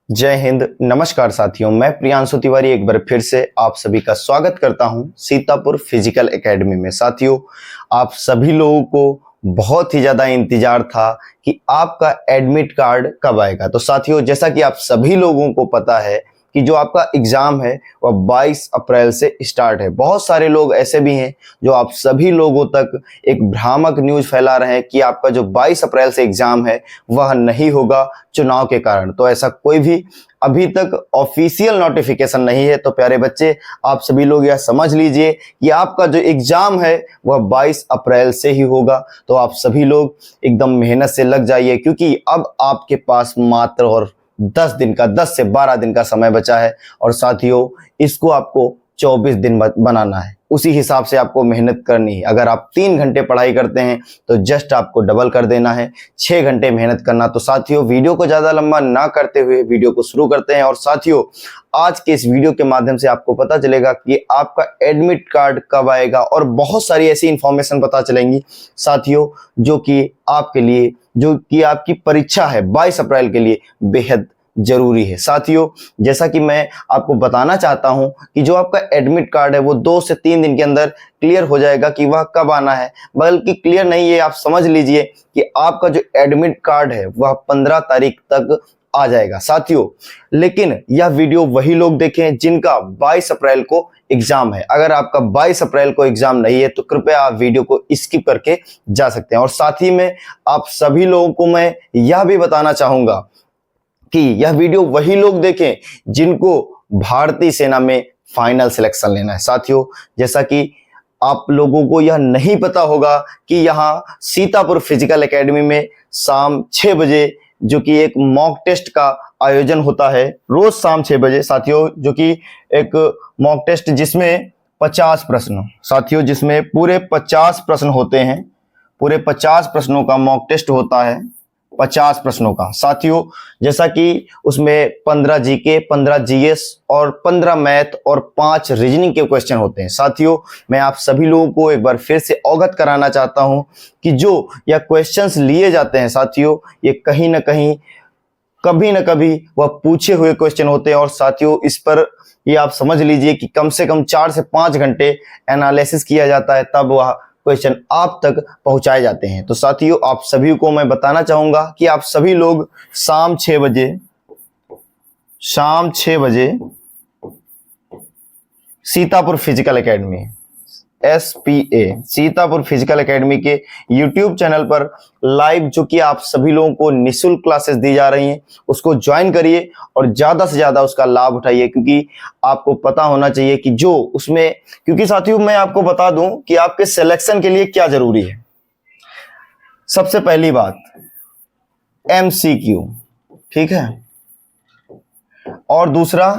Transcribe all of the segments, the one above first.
जय हिंद। नमस्कार साथियों, मैं प्रियांशु तिवारी एक बार फिर से आप सभी का स्वागत करता हूं सीतापुर फिजिकल एकेडमी में। साथियों, आप सभी लोगों को बहुत ही ज़्यादा इंतजार था कि आपका एडमिट कार्ड कब आएगा। तो साथियों, जैसा कि आप सभी लोगों को पता है कि जो आपका एग्ज़ाम है वह 22 अप्रैल से स्टार्ट है। बहुत सारे लोग ऐसे भी हैं जो आप सभी लोगों तक एक भ्रामक न्यूज़ फैला रहे हैं कि आपका जो 22 अप्रैल से एग्ज़ाम है वह नहीं होगा चुनाव के कारण। तो ऐसा कोई भी अभी तक ऑफिशियल नोटिफिकेशन नहीं है। तो प्यारे बच्चे, आप सभी लोग यह समझ लीजिए कि आपका जो एग्ज़ाम है वह 22 अप्रैल से ही होगा। तो आप सभी लोग एकदम मेहनत से लग जाइए, क्योंकि अब आपके पास मात्र और 10 से 12 दिन का समय बचा है। और साथियों, इसको आपको 24 दिन बनाना है। उसी हिसाब से आपको मेहनत करनी है। अगर आप 3 घंटे पढ़ाई करते हैं तो जस्ट आपको डबल कर देना है, 6 घंटे मेहनत करना। तो साथियों, वीडियो को ज़्यादा लंबा ना करते हुए वीडियो को शुरू करते हैं। और साथियों, आज के इस वीडियो के माध्यम से आपको पता चलेगा कि आपका एडमिट कार्ड कब आएगा और बहुत सारी ऐसी इंफॉर्मेशन पता चलेंगी साथियों, जो कि आपके लिए, जो कि आपकी परीक्षा है 22 अप्रैल के लिए बेहद जरूरी है। साथियों, जैसा कि मैं आपको बताना चाहता हूं कि जो आपका एडमिट कार्ड है वो 2 से 3 दिन के अंदर क्लियर हो जाएगा कि वह कब आना है। बल्कि क्लियर नहीं है, आप समझ लीजिए कि आपका जो एडमिट कार्ड है वह 15 तारीख तक आ जाएगा साथियों। लेकिन यह वीडियो वही लोग देखें जिनका 22 अप्रैल को एग्जाम है। अगर आपका 22 अप्रैल को एग्जाम नहीं है तो कृपया आप वीडियो को स्किप करके जा सकते हैं। और साथ ही में आप सभी लोगों को मैं यह भी बताना चाहूंगा कि यह वीडियो वही लोग देखें जिनको भारतीय सेना में फाइनल सिलेक्शन लेना है। साथियों, जैसा कि आप लोगों को यह नहीं पता होगा कि यहाँ सीतापुर फिजिकल एकेडमी में शाम 6 बजे जो कि एक मॉक टेस्ट का आयोजन होता है, रोज शाम 6 बजे साथियों, जो कि एक मॉक टेस्ट जिसमें 50 प्रश्न साथियों, जिसमें पूरे 50 प्रश्न होते हैं। पूरे 50 प्रश्नों का मॉक टेस्ट होता है, 50 प्रश्नों का साथियों। जैसा कि उसमें 15 जीके, 15 जीएस और 15 मैथ और 5 रीजनिंग के क्वेश्चन होते हैं। साथियों, मैं आप सभी लोगों को एक बार फिर से अवगत कराना चाहता हूं कि जो यह क्वेश्चंस लिए जाते हैं साथियों, ये कहीं ना कहीं कभी ना कभी वह पूछे हुए क्वेश्चन होते हैं। और साथियों, इस पर ये आप समझ लीजिए कि कम से कम 4 से 5 घंटे एनालिसिस किया जाता है, तब वह क्वेश्चन आप तक पहुंचाए जाते हैं। तो साथियों, आप सभी को मैं बताना चाहूंगा कि आप सभी लोग शाम 6 बजे Sitapur physical academy SPA Sitapur physical academy के YouTube चैनल पर लाइव, जो कि आप सभी लोगों को निःशुल्क क्लासेस दी जा रही हैं, उसको ज्वाइन करिए और ज़्यादा से ज़्यादा उसका लाभ उठाइए। क्योंकि आपको पता होना चाहिए कि जो उसमें, क्योंकि साथियों मैं आपको बता दूं कि आपके सिलेक्शन के लिए क्या जरूरी है। सबसे पहली बात MCQ, ठीक है, और दूसरा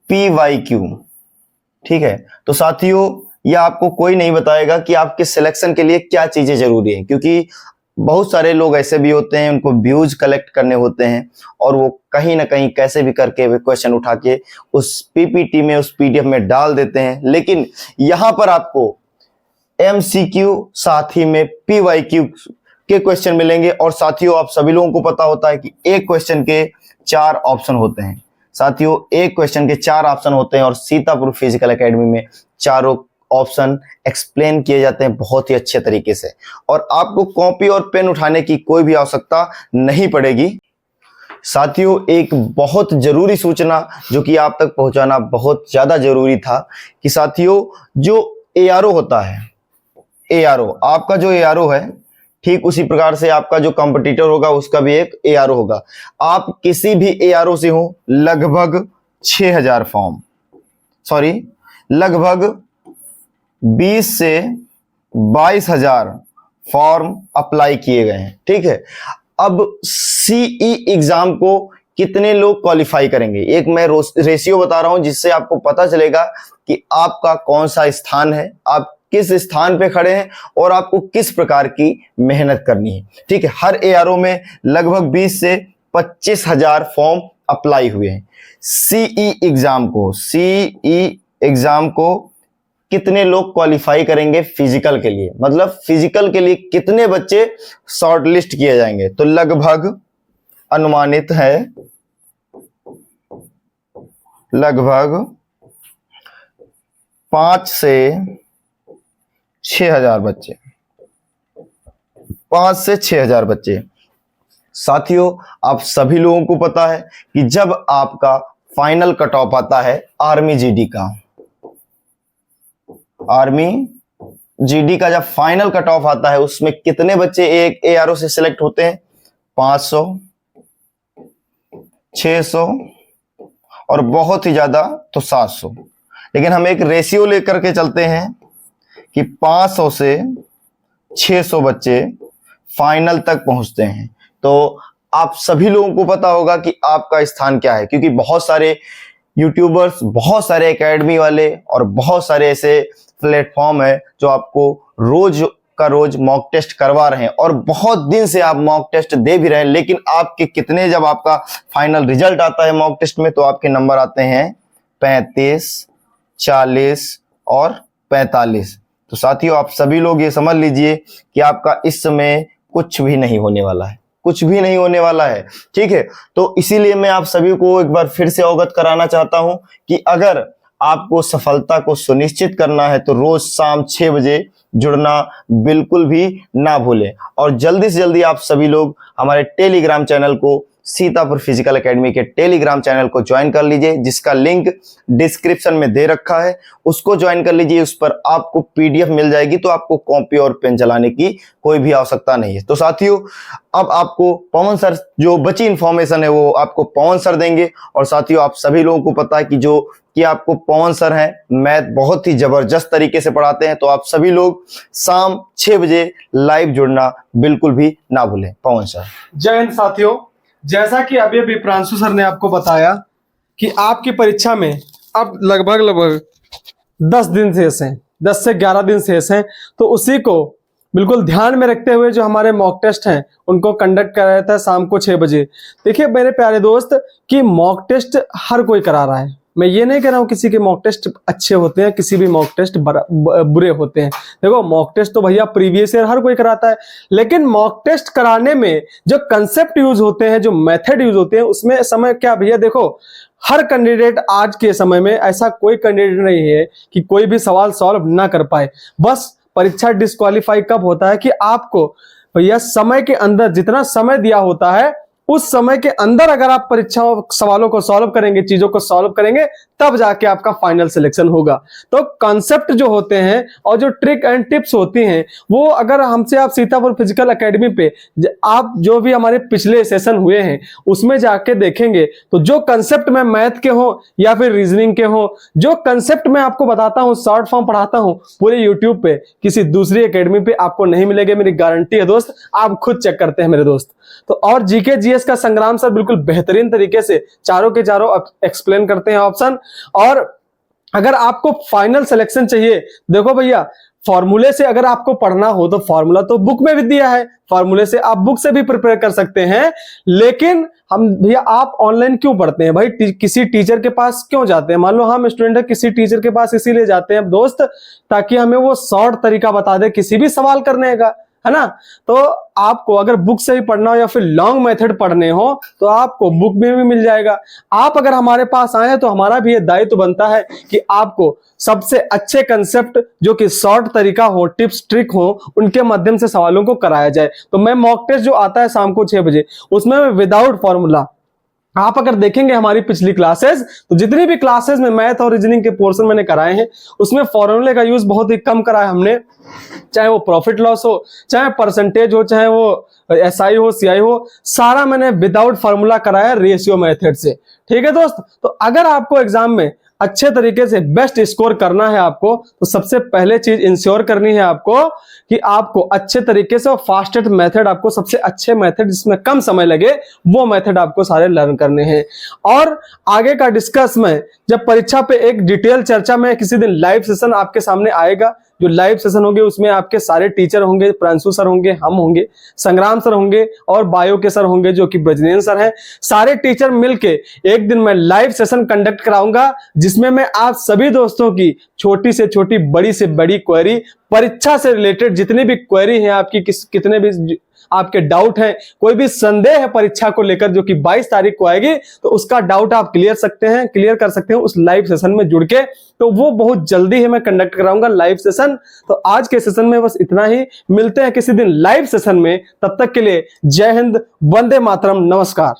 PYQ, ठीक है। तो साथियों, यह आपको कोई नहीं बताएगा कि आपके सिलेक्शन के लिए क्या चीजें जरूरी है, क्योंकि बहुत सारे लोग ऐसे भी होते हैं, उनको व्यूज कलेक्ट करने होते हैं और वो कहीं ना कहीं कैसे भी करके वे क्वेश्चन उठा के उस PPT में, उस PDF में डाल देते हैं। लेकिन यहां पर आपको MCQ साथ ही में PYQ के क्वेश्चन मिलेंगे। और साथियों, आप सभी लोगों को पता होता है कि एक क्वेश्चन के 4 ऑप्शन होते हैं साथियों, एक क्वेश्चन के 4 ऑप्शन होते हैं। और सीतापुर फिजिकल एकेडमी में चारों ऑप्शन एक्सप्लेन किए जाते हैं बहुत ही अच्छे तरीके से, और आपको कॉपी और पेन उठाने की कोई भी आवश्यकता नहीं पड़ेगी। साथियों, एक बहुत जरूरी सूचना जो कि आप तक पहुंचाना बहुत ज्यादा जरूरी था कि साथियों, जो ARO होता है, ARO आपका जो ARO है, ठीक उसी प्रकार से आपका जो कंपटीटर होगा उसका भी एक ARO होगा। आप किसी भी ARO से हो, लगभग 6000 फॉर्म, सॉरी, लगभग 20 से 22,000 फॉर्म अप्लाई किए गए हैं, ठीक है। अब CE एग्जाम को कितने लोग क्वालिफाई करेंगे, एक मैं रेशियो बता रहा हूं जिससे आपको पता चलेगा कि आपका कौन सा स्थान है, आप किस स्थान पे खड़े हैं और आपको किस प्रकार की मेहनत करनी है, ठीक है। हर ARO में लगभग 20 से 25,000 फॉर्म अप्लाई हुए हैं। CE एग्जाम को कितने लोग क्वालिफाई करेंगे फिजिकल के लिए, मतलब फिजिकल के लिए कितने बच्चे शॉर्टलिस्ट किए जाएंगे, तो लगभग अनुमानित है लगभग 5 से 6,000 बच्चे, 5 से 6,000 बच्चे। साथियों, आप सभी लोगों को पता है कि जब आपका फाइनल कट ऑफ आता है आर्मी जीडी का, आर्मी जीडी का जब फाइनल कट ऑफ आता है उसमें कितने बच्चे एक एआरओ से सिलेक्ट होते हैं? 500, 600 और बहुत ही ज्यादा तो 700। लेकिन हम एक रेशियो लेकर के चलते हैं कि 500 से 600 बच्चे फाइनल तक पहुंचते हैं। तो आप सभी लोगों को पता होगा कि आपका स्थान क्या है, क्योंकि बहुत सारे यूट्यूबर्स, बहुत सारे एकेडमी वाले और बहुत सारे ऐसे प्लेटफॉर्म है जो आपको रोज का रोज मॉक टेस्ट करवा रहे हैं और बहुत दिन से आप मॉक टेस्ट दे भी रहे हैं। लेकिन आपके कितने, जब आपका फाइनल रिजल्ट आता है मॉक टेस्ट में, तो आपके नंबर आते हैं 35, 40 और 45। तो साथियों, आप सभी लोग ये समझ लीजिए कि आपका इस समय कुछ भी नहीं होने वाला है, कुछ भी नहीं होने वाला है। ठीक है, तो इसीलिए मैं आप सभी को एक बार फिर से अवगत कराना चाहता हूं कि अगर आपको सफलता को सुनिश्चित करना है तो रोज शाम 6 बजे जुड़ना बिल्कुल भी ना भूलें। और जल्दी से जल्दी आप सभी लोग हमारे टेलीग्राम चैनल को, सीतापुर फिजिकल एकेडमी के टेलीग्राम चैनल को ज्वाइन कर लीजिए, जिसका लिंक डिस्क्रिप्शन में दे रखा है। उसको ज्वाइन कर लीजिए, उस पर आपको पीडीएफ मिल जाएगी, तो आपको कॉपी और पेन चलाने की कोई भी आवश्यकता नहीं है। तो साथियों, अब आपको पवन सर जो बची इंफॉर्मेशन है वो आपको पवन सर देंगे। और साथियों, आप सभी लोगों को पता है कि आपको पवन सर हैं, मैथ बहुत ही जबरदस्त तरीके से पढ़ाते हैं। तो आप सभी लोग शाम 6 बजे लाइव जुड़ना बिल्कुल भी ना भूलें। पवन सर। जय हिंद साथियों, जैसा कि अभी प्रांशु सर ने आपको बताया कि आपकी परीक्षा में अब लगभग 10 दिन शेष हैं, 10 से 11 दिन शेष हैं। तो उसी को बिल्कुल ध्यान में रखते हुए जो हमारे मॉक टेस्ट हैं उनको कंडक्ट कराया जाता है शाम को 6 बजे। देखिए मेरे प्यारे दोस्त कि मॉक टेस्ट हर कोई करा रहा है। मैं ये नहीं कह रहा हूँ किसी के मॉक टेस्ट अच्छे होते हैं, किसी भी मॉक टेस्ट बुरे होते हैं। देखो मॉक टेस्ट तो भैया प्रीवियस ईयर हर कोई कराता है, लेकिन मॉक टेस्ट कराने में जो कंसेप्ट यूज होते हैं, जो मेथड यूज होते हैं, उसमें समय क्या भैया, देखो हर कैंडिडेट आज के समय में ऐसा कोई कैंडिडेट नहीं है कि कोई भी सवाल सॉल्व ना कर पाए। बस परीक्षा डिस्क्वालीफाई कब होता है कि आपको भैया समय के अंदर जितना समय दिया होता है उस समय के अंदर अगर आप परीक्षा सवालों को सॉल्व करेंगे, चीजों को सॉल्व करेंगे, तब जाके आपका फाइनल सिलेक्शन होगा। तो कॉन्सेप्ट जो होते हैं और जो ट्रिक एंड टिप्स होती हैं वो अगर हमसे आप सीतापुर फिजिकल एकेडमी पे आप जो भी हमारे पिछले सेशन हुए हैं उसमें जाके देखेंगे तो जो कंसेप्ट में मैथ के हो या फिर रीजनिंग के हो, जो कंसेप्ट मैं आपको बताता हूँ, शॉर्ट फॉर्म पढ़ाता हूँ पूरे यूट्यूब पे, किसी दूसरी एकेडमी पे आपको नहीं मिलेगा, मेरी गारंटी है दोस्त। आप खुद चेक करते हैं मेरे दोस्त। तो और जीके जीएस का संग्राम सर बिल्कुल बेहतरीन तरीके से चारों के चारों एक्सप्लेन करते हैं ऑप्शन। और अगर आपको फाइनल सिलेक्शन चाहिए, देखो भैया फॉर्मूले से अगर आपको पढ़ना हो तो फॉर्मूला तो बुक में भी दिया है, फॉर्मूले से आप बुक से भी प्रिपेयर कर सकते हैं। लेकिन हम भैया आप ऑनलाइन क्यों पढ़ते हैं भाई, किसी टीचर के पास क्यों जाते हैं? मान लो हम स्टूडेंट है, किसी टीचर के पास इसीलिए जाते हैं दोस्त ताकि हमें वो शॉर्ट तरीका बता दे किसी भी सवाल करने का, है ना। तो आपको अगर बुक से ही पढ़ना हो या फिर लॉन्ग मेथड पढ़ने हो तो आपको बुक में भी मिल जाएगा। आप अगर हमारे पास आए हैं तो हमारा भी ये दायित्व बनता है कि आपको सबसे अच्छे कंसेप्ट जो कि शॉर्ट तरीका हो, टिप्स ट्रिक हो, उनके माध्यम से सवालों को कराया जाए। तो मैं मॉक टेस्ट जो आता है शाम को 6 बजे उसमें मैं विदाउट फॉर्मूला, आप अगर देखेंगे हमारी पिछली क्लासेस तो जितनी भी क्लासेस में मैथ और रीजनिंग के पोर्शन मैंने कराए हैं उसमें फॉर्मूले का यूज बहुत ही कम करा है हमने। चाहे वो प्रॉफिट लॉस हो, चाहे परसेंटेज हो, चाहे वो एसआई हो, सीआई हो, सारा मैंने विदाउट फार्मूला कराया रेशियो मेथड से। ठीक है दोस्त। तो अगर आपको एग्जाम में अच्छे तरीके से बेस्ट स्कोर करना है आपको तो सबसे पहले चीज इंश्योर करनी है आपको कि आपको अच्छे तरीके से और फास्टेस्ट मेथड, आपको सबसे अच्छे मेथड जिसमें कम समय लगे वो मेथड आपको सारे लर्न करने हैं। और आगे का डिस्कस में जब परीक्षा पे एक डिटेल चर्चा में किसी दिन लाइव सेशन आपके सामने आएगा, जो लाइव सेशन होंगे उसमें आपके सारे टीचर होंगे, प्रांशु सर होंगे, हम होंगे, संग्राम सर होंगे और बायो के सर होंगे जो कि ब्रजनेश सर हैं। सारे टीचर मिलके एक दिन मैं लाइव सेशन कंडक्ट कराऊंगा जिसमें मैं आप सभी दोस्तों की छोटी से छोटी, बड़ी से बड़ी क्वेरी, परीक्षा से रिलेटेड जितनी भी क्वेरी है आपकी, कितने भी आपके डाउट हैं, कोई भी संदेह है परीक्षा को लेकर जो कि 22 तारीख को आएगी, तो उसका डाउट आप क्लियर कर सकते हैं उस लाइव सेशन में जुड़ के। तो वो बहुत जल्दी ही मैं कंडक्ट कराऊंगा लाइव सेशन। तो आज के सेशन में बस इतना ही, मिलते हैं किसी दिन लाइव सेशन में। तब तक के लिए जय हिंद, वंदे मातरम, नमस्कार।